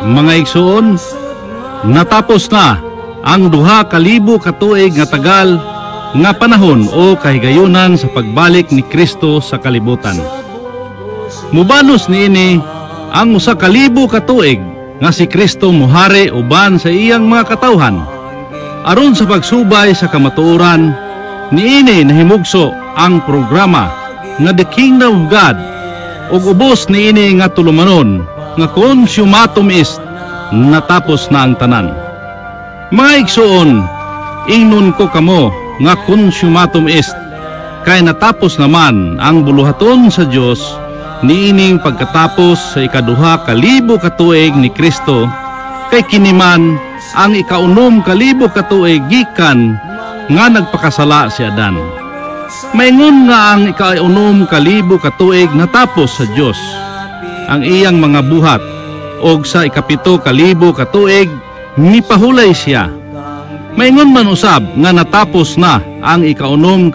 Mga igsoon, natapos na ang 2,000 ka tuig nga tagal nga panahon o kahigayunan sa pagbalik ni Kristo sa kalibutan. Mubanos niini ang 1,000 ka tuig nga si Kristo muhari uban sa iyang mga katawhan. Aron sa pagsubay sa kamatuoran, niini nahimugso ang programa nga The Kingdom of God ug ubos niini nga tulumanon nga consumatum est, natapos na ang tanan. Mga igsoon, ingnon ko kamo nga consumatum est, kay natapos naman ang buluhaton sa Dios niining pagkatapos sa 2,000 ka tuig ni Kristo, kay kiniman ang 6,000 ka tuig gikan nga nagpakasala si Adan. Maingon nga ang 6,000 ka tuig natapos sa Dios ang iyang mga buhat, og sa 7,000 ka tuig nipahulay siya. Maingon man usab nga natapos na ang 6,000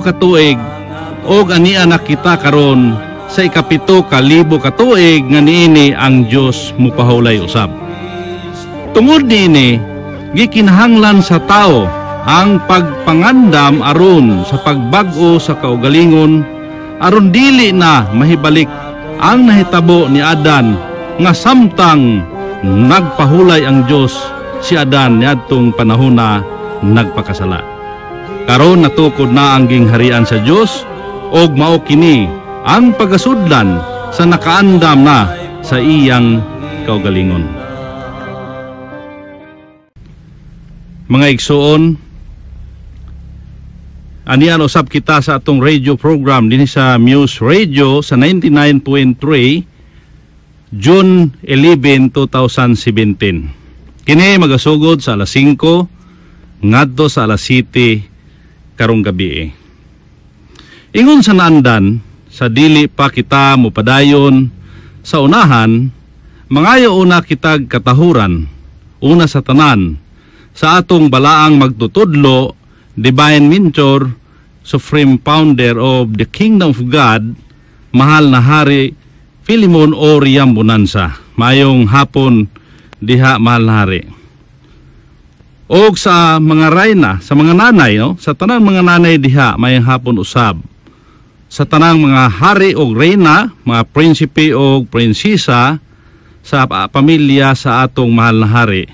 ka tuig, og ania nakita karon sa 7,000 ka tuig nga niini ang Dios mupahulay usab. Tungod niini, gikinahanglan sa tao ang pagpangandam aron sa pagbag-o sa kaugalingon, aron dili na mahibalik ang nahitabo ni Adan nga samtang nagpahulay ang Dios si Adan niadtong panahon na nagpakasala. Karon natukod na ang gingharian sa Dios, og mao kini ang pagasudlan sa nakaandam na sa iyang kaugalingon. Mga igsoon, anian usab kita sa atong radio program dinhi sa Muse Radio sa 99.3 June 11, 2017. Kini magasugod sa alas 5 ngadto sa alas 7 karong gabi. Ingon sa naandan, sa dili pa kita mupadayon sa unahan, mangayo una kitag katahuran, una sa tanan, sa atong balaang magtutudlo, Divine Mentor, Supreme Founder of the Kingdom of God, Mahal na Hari Philemon O. Bonanza. Mayong hapon diha, Mahal na Hari. O sa mga rayna, sa mga nanay, no? Sa tanang mga nanay diha, mayong hapon usab. Sa tanang mga hari o reyna, mga prinsipe o prinsesa sa pamilya sa atong Mahal na Hari,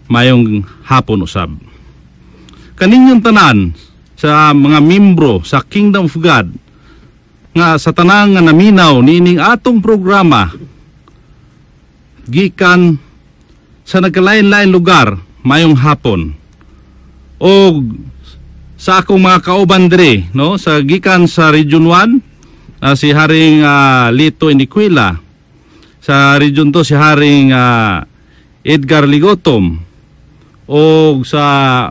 mayong hapon usab. Kaninyong tanan sa mga membro sa Kingdom of God nga sa tanang nga naminaw nining atong programa gikan sa nagkalain-lain lugar, mayong hapon. O sa akong mga kauban diri, no, sa gikan sa Region 1, si Haring Lito Iniquila, sa Region 2 si Haring Edgar Ligotom, o sa